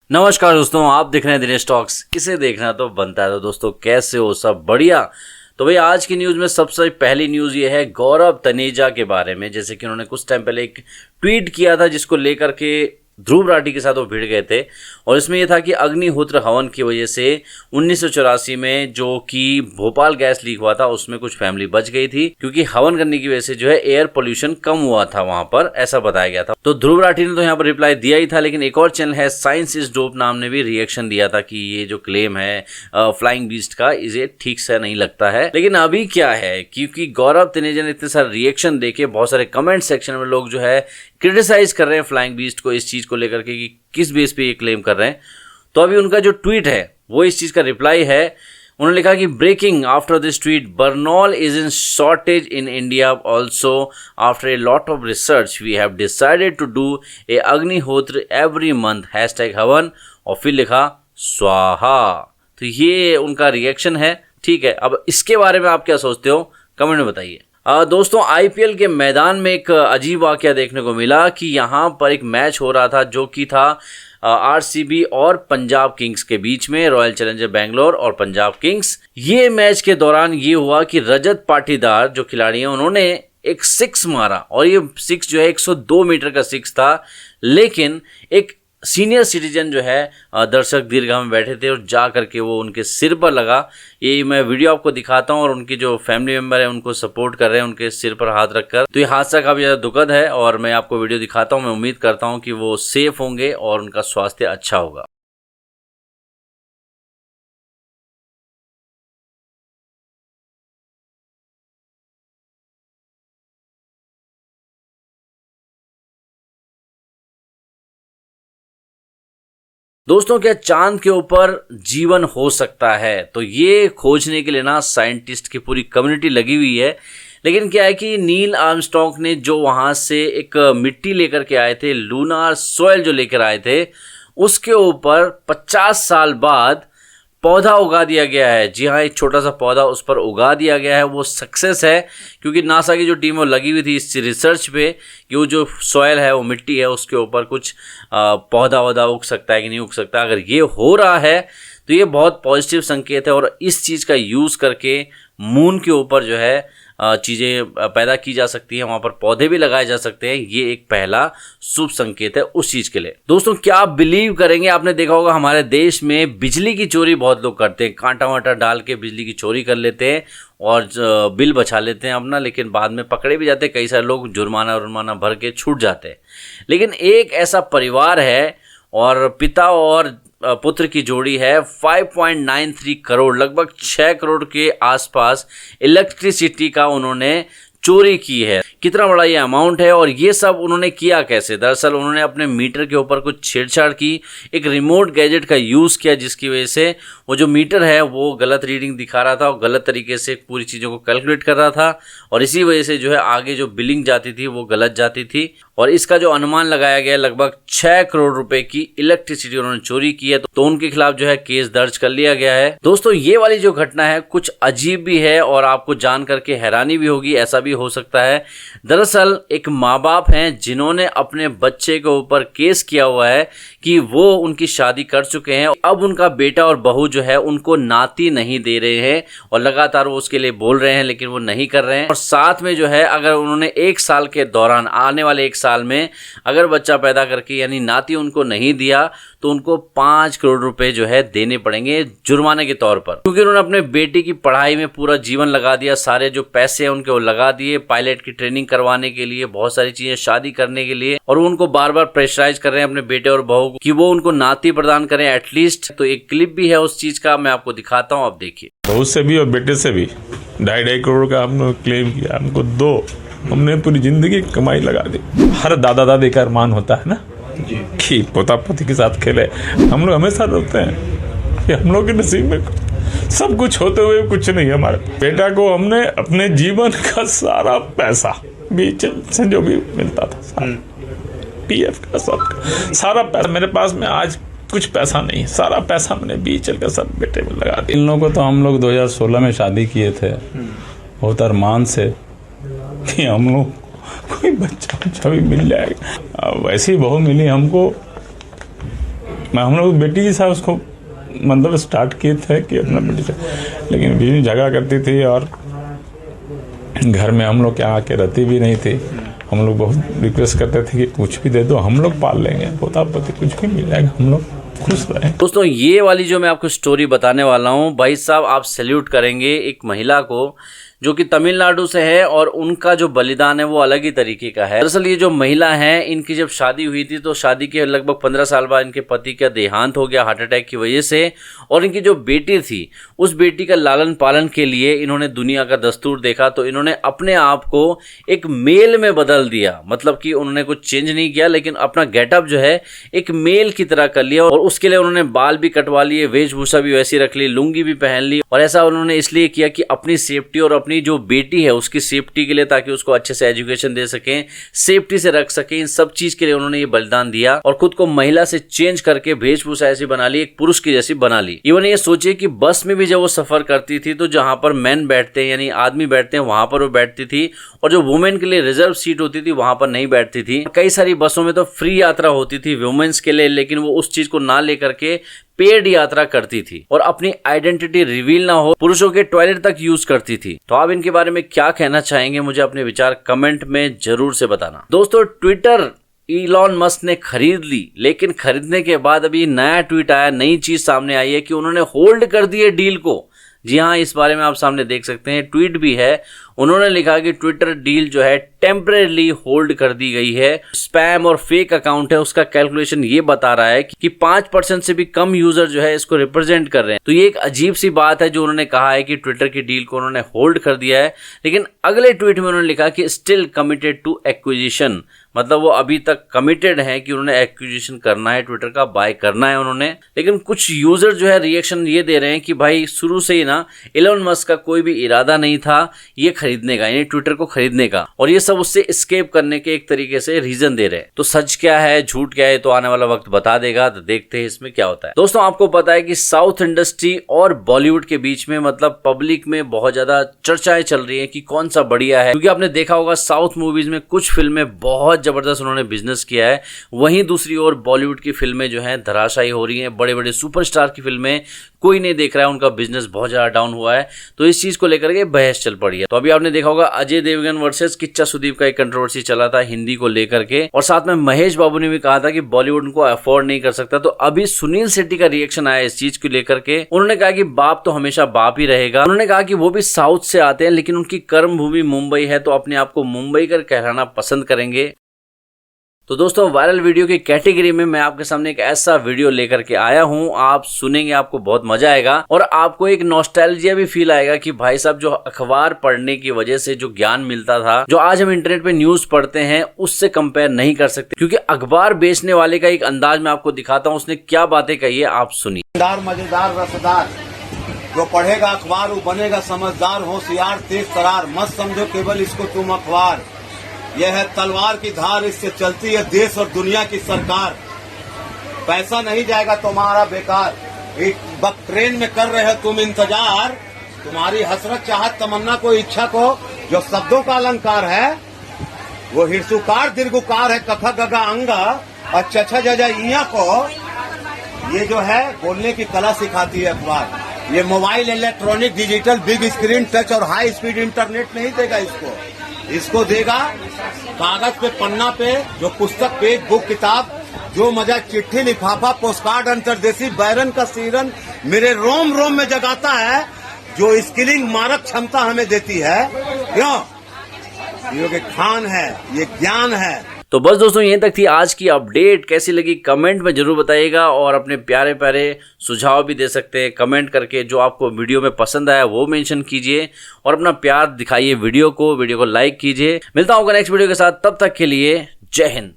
नमस्कार दोस्तों, आप देख रहे हैं दिनेश टॉक्स। इसे देखना तो बनता है। तो दोस्तों कैसे हो, सब बढ़िया? तो भाई आज की न्यूज़ में सबसे पहली न्यूज़ ये है गौरव तनेजा के बारे में। जैसे कि उन्होंने कुछ टाइम पहले एक ट्वीट किया था जिसको लेकर के ध्रुव राठी के साथ वो भिड़ गए थे, और इसमें यह था कि अग्निहोत्र हवन की वजह से 1984 में जो कि भोपाल गैस लीक हुआ था उसमें कुछ फैमिली बच गई थी, क्योंकि हवन करने की वजह से जो है एयर पोल्यूशन कम हुआ था वहां पर, ऐसा बताया गया था। तो ध्रुव राठी ने तो यहाँ पर रिप्लाई दिया ही था, लेकिन एक और चैनल है साइंस इज डोप नाम ने भी रिएक्शन दिया था कि ये जो क्लेम है फ्लाइंग बीस्ट का, इसे ठीक से नहीं लगता है। लेकिन अभी क्या है, क्योंकि गौरव तनेजा ने इतने सारे रिएक्शन देके बहुत सारे कमेंट सेक्शन में लोग जो है क्रिटिसाइज कर रहे हैं फ्लाइंग बीस्ट को, इस चीज को लेकर के कि किस बेस पे ये क्लेम कर रहे हैं। तो अभी उनका जो ट्वीट है वो इस चीज का रिप्लाई है। उन्होंने लिखा कि breaking after this tweet, Burnol is in shortage in India also after a lot of research we have decided to do a agnihotra every month #हवन, और फिर लिखा स्वाहा। तो ये उनका रिएक्शन है। ठीक है, अब इसके बारे में आप क्या सोचते हो, कमेंट में बताइए। दोस्तों आईपीएल के मैदान में एक अजीब वाकया देखने को मिला कि यहाँ पर एक मैच हो रहा था जो कि था आरसीबी और पंजाब किंग्स के बीच में, रॉयल चैलेंजर बेंगलोर और पंजाब किंग्स। ये मैच के दौरान ये हुआ कि रजत पाटीदार जो खिलाड़ी हैं उन्होंने एक सिक्स मारा, और ये सिक्स जो है 102 मीटर का सिक्स था, लेकिन एक सीनियर सिटीजन जो है दर्शक दीर्घा में बैठे थे और जा करके वो उनके सिर पर लगा। ये मैं वीडियो आपको दिखाता हूँ, और उनकी जो फैमिली मेंबर है उनको सपोर्ट कर रहे हैं उनके सिर पर हाथ रखकर। तो ये हादसा काफी ज़्यादा दुखद है, और मैं आपको वीडियो दिखाता हूँ। मैं उम्मीद करता हूँ कि वो सेफ होंगे और उनका स्वास्थ्य अच्छा होगा। दोस्तों क्या चांद के ऊपर जीवन हो सकता है? तो ये खोजने के लिए ना साइंटिस्ट की पूरी कम्युनिटी लगी हुई है। लेकिन क्या है कि नील आर्मस्ट्रॉन्ग ने जो वहां से एक मिट्टी लेकर के आए थे, लूनार सॉइल जो लेकर आए थे, उसके ऊपर 50 साल बाद पौधा उगा दिया गया है। जी हाँ, एक छोटा सा पौधा उस पर उगा दिया गया है। वो सक्सेस है, क्योंकि नासा की जो टीम वो लगी हुई थी इस रिसर्च पे कि वो जो सॉयल है, वो मिट्टी है, उसके ऊपर कुछ पौधा वौधा उग सकता है कि नहीं उग सकता। अगर ये हो रहा है तो ये बहुत पॉजिटिव संकेत है, और इस चीज़ का यूज़ करके मून के ऊपर जो है चीज़ें पैदा की जा सकती हैं, वहाँ पर पौधे भी लगाए जा सकते हैं। ये एक पहला शुभ संकेत है उस चीज़ के लिए। दोस्तों क्या आप बिलीव करेंगे, आपने देखा होगा हमारे देश में बिजली की चोरी बहुत लोग करते हैं। कांटा वाटा डाल के बिजली की चोरी कर लेते हैं और बिल बचा लेते हैं अपना, लेकिन बाद में पकड़े भी जाते हैं। कई सारे लोग जुर्माना भर के छूट जाते हैं। लेकिन एक ऐसा परिवार है और पिता और पुत्र की जोड़ी है, 5.93 करोड़, लगभग 6 करोड़ के आसपास इलेक्ट्रिसिटी का उन्होंने चोरी की है। कितना बड़ा ये अमाउंट है, और ये सब उन्होंने किया कैसे? दरअसल उन्होंने अपने मीटर के ऊपर कुछ छेड़छाड़ की, एक रिमोट गैजेट का यूज़ किया, जिसकी वजह से वो जो मीटर है वो गलत रीडिंग दिखा रहा था और गलत तरीके से पूरी चीज़ों को कैलकुलेट कर रहा था, और इसी वजह से जो है आगे जो बिलिंग जाती थी वो गलत जाती थी। और इसका जो अनुमान लगाया गया लगभग 6 करोड़ रुपए की इलेक्ट्रिसिटी उन्होंने चोरी की है। तो उनके खिलाफ जो है केस दर्ज कर लिया गया है। दोस्तों ये वाली जो घटना है कुछ अजीब भी है, और आपको जान करके हैरानी भी होगी, ऐसा भी हो सकता है। दरअसल एक माँ बाप हैं जिन्होंने अपने बच्चे के ऊपर केस किया हुआ है कि वो उनकी शादी कर चुके हैं, अब उनका बेटा और बहू जो है उनको नाती नहीं दे रहे हैं, और लगातार वो उसके लिए बोल रहे हैं लेकिन वो नहीं कर रहे हैं। और साथ में जो है अगर उन्होंने 1 साल के दौरान, आने वाले 1 साल में अगर बच्चा पैदा करके यानी नाती उनको नहीं दिया, तो उनको 5 करोड़ रुपए जो है देने पड़ेंगे जुर्माने के तौर पर, क्योंकि उन्होंने अपने बेटी की पढ़ाई में पूरा जीवन लगा दिया। सारे जो पैसे हैं उनके वो लगा दिए, पायलट की ट्रेनिंग करवाने के लिए, बहुत सारी चीजें, शादी करने के लिए, और वो उनको बार बार प्रेशराइज कर रहे हैं अपने बेटे और बहू को कि वो उनको नाती प्रदान करें एटलीस्ट। तो एक क्लिप भी है उस चीज का, मैं आपको दिखाता हूँ, आप देखिए। बहू से भी और बेटे से भी 2.5 करोड़ का हमने क्लेम किया, हमको दो, हमने पूरी जिंदगी कमाई लगा दी। हर दादा दादी का अरमान होता है ना कि पोता पोती के साथ खेले। हम लोग हमेशा रोते हैं कि हम लोग के नसीब में सब कुछ होते हुए कुछ नहीं। हमारे बेटा को हमने अपने जीवन का सारा पैसा, बीएचएल से जो भी मिलता था, सारा पीएफ का, सब सारा पैसा, मेरे पास में आज कुछ पैसा नहीं, सारा पैसा मैंने बीएचएल का सब बेटे में लगा दिया। इन लोगों को तो हम लोग 2016 में शादी किए थे, बहुत अरमान से कि हम लोग कोई बच्चा भी मिल जाएगा। वैसी बहू मिली हमको हम लोग बेटी जैसा उसको मतलब स्टार्ट किए थे कि अपना बेटी से, लेकिन बीवी झगड़ा करती थी और घर में हम लोग के आके रहती भी नहीं थी। हम लोग बहुत रिक्वेस्ट करते थे कि कुछ भी दे दो, हम लोग पाल लेंगे, पोता पोती कुछ भी मिल जाएगा, हम लोग खुश रहे। दोस्तों ये वाली जो मैं आपको स्टोरी बताने वाला हूँ, भाई साहब आप सैल्यूट करेंगे एक महिला को जो कि तमिलनाडु से है और उनका जो बलिदान है वो अलग ही तरीके का है। दरअसल ये जो महिला है, इनकी जब शादी हुई थी तो शादी के लगभग 15 साल बाद इनके पति का देहांत हो गया हार्ट अटैक की वजह से, और इनकी जो बेटी थी उस बेटी का लालन पालन के लिए इन्होंने दुनिया का दस्तूर देखा, तो इन्होंने अपने आप को एक मेल में बदल दिया। मतलब कि उन्होंने कुछ चेंज नहीं किया, लेकिन अपना गेटअप जो है एक मेल की तरह कर लिया, और उसके लिए उन्होंने बाल भी कटवा लिए, वेशभूषा भी वैसी रख ली, लुंगी भी पहन ली। और ऐसा उन्होंने इसलिए किया कि अपनी सेफ्टी और अपनी जो बेटी है उसकी सेफ्टी के लिए, ताकि उसको अच्छे से एजुकेशन दे सकें, सेफ्टी से रख सकें, इन सब चीज के लिए उन्होंने ये बलिदान दिया और खुद को महिला से चेंज करके वेशभूषा ऐसी बना ली, एक पुरुष की जैसी बना ली। इवन ये सोचिए कि बस में भी जब वो सफर करती थी तो जहां पर मैन बैठते हैं यानी आदमी बैठते हैं वहां पर वो बैठती थी, और जो वुमेन के लिए रिजर्व सीट होती थी वहां पर नहीं बैठती थी। कई सारी बसों में तो फ्री यात्रा होती थी वुमेन्स के लिए, लेकिन वो उस चीज को ना लेकर के पेड यात्रा करती थी और अपनी आइडेंटिटी रिवील ना हो पुरुषों के टॉयलेट तक यूज करती थी। तो आप इनके बारे में क्या कहना चाहेंगे, मुझे अपने विचार कमेंट में जरूर से बताना। दोस्तों ट्विटर इलॉन मस्क ने खरीद ली, लेकिन खरीदने के बाद अभी नया ट्वीट आया, नई चीज सामने आई है कि उन्होंने होल्ड कर दी है डील को। जी हाँ, इस बारे में आप सामने देख सकते हैं, ट्वीट भी है। उन्होंने लिखा कि ट्विटर डील जो है टेम्परेली होल्ड कर दी गई है। स्पैम और फेक अकाउंट है उसका कैलकुलेशन ये बता रहा है कि 5% से भी कम यूजर जो है इसको रिप्रेजेंट कर रहे हैं। तो ये एक अजीब सी बात है जो उन्होंने कहा है कि ट्विटर की डील को उन्होंने होल्ड कर दिया है, लेकिन अगले ट्वीट में उन्होंने लिखा कि स्टिल कमिटेड टू एक्विजिशन, मतलब वो अभी तक कमिटेड है कि उन्होंने एक्विजिशन करना है, ट्विटर का बाय करना है उन्होंने। लेकिन कुछ यूजर जो है रिएक्शन ये दे रहे हैं कि भाई शुरू से ही ना इलॉन मस्क का कोई भी इरादा नहीं था ये खरीदने का, यानी ट्विटर को खरीदने का, और ये सब उससे एस्केप करने के एक तरीके से रीजन दे रहे हैं। तो सच क्या है झूठ क्या है तो आने वाला वक्त बता देगा, तो देखते हैं इसमें क्या होता है। दोस्तों आपको पता है कि साउथ इंडस्ट्री और बॉलीवुड के बीच में मतलब पब्लिक में बहुत ज्यादा चर्चाएं चल रही है कि कौन सा बढ़िया है, क्योंकि आपने देखा होगा साउथ मूवीज में कुछ फिल्में बहुत जबरदस्त उन्होंने बिजनेस किया है, वहीं दूसरी ओर बॉलीवुड की फिल्में जो हैं धराशायी हो रही हैं। बड़े बड़े सुपरस्टार की फिल्में कोई नहीं देख रहा है, उनका बिजनेस बहुत ज्यादा डाउन हुआ है। तो इस चीज को लेकर के बहस चल पड़ी है। तो अभी आपने देखा होगा अजय देवगन वर्सेस किच्चा सुदीप का एक कंट्रोवर्सी चला था हिंदी को लेकर के, और साथ में महेश बाबू ने भी कहा था कि बॉलीवुड उनको अफोर्ड नहीं कर सकता। तो अभी सुनील शेट्टी का रिएक्शन आया इस चीज को लेकर के। उन्होंने कहा कि बाप तो हमेशा बाप ही रहेगा। उन्होंने कहा कि वो भी साउथ से आते हैं लेकिन उनकी कर्म भूमि मुंबई है, तो अपने आप को मुंबई कर कहलाना पसंद करेंगे। तो दोस्तों वायरल वीडियो की कैटेगरी में मैं आपके सामने एक ऐसा वीडियो लेकर के आया हूं, आप सुनेंगे आपको बहुत मजा आएगा और आपको एक नॉस्टैल्जिया भी फील आएगा कि भाई साहब जो अखबार पढ़ने की वजह से जो ज्ञान मिलता था, जो आज हम इंटरनेट पे न्यूज पढ़ते हैं उससे कंपेयर नहीं कर सकते, क्योंकि अखबार बेचने वाले का एक अंदाज मैं आपको दिखाता हूँ, उसने क्या बातें कही है आप सुनिए। मजेदार रसदार, जो पढ़ेगा अखबार वो बनेगा समझदार, होशियार तेज तरार, मत समझो केवल इसको तुम अखबार, यह है तलवार की धार, इससे चलती है देश और दुनिया की सरकार, पैसा नहीं जाएगा तुम्हारा बेकार, एक वक्त ट्रेन में कर रहे हो तुम इंतजार, तुम्हारी हसरत चाहत तमन्ना को इच्छा को जो शब्दों का अलंकार है वो हिरसुकार दीर्घुकार है, कथा गगा अंगा और चछा जजा इया को, ये जो है बोलने की कला सिखाती है अखबार। ये mobile electronic digital big screen touch और हाई स्पीड इंटरनेट नहीं देगा इसको देगा कागज पे पन्ना पे जो पुस्तक पेज बुक किताब, जो मजा चिट्ठी लिफाफा पोस्टकार्ड अंतर्देशी बैरन का सीरन मेरे रोम रोम में जगाता है, जो स्किलिंग मारक क्षमता हमें देती है, क्यों ये खान है, ये ज्ञान है। तो बस दोस्तों यहीं तक थी आज की अपडेट। कैसी लगी कमेंट में जरूर बताइएगा और अपने प्यारे प्यारे सुझाव भी दे सकते हैं कमेंट करके। जो आपको वीडियो में पसंद आया वो मेंशन कीजिए और अपना प्यार दिखाइए वीडियो को लाइक कीजिए। मिलता हूँ नेक्स्ट वीडियो के साथ, तब तक के लिए जय हिंद।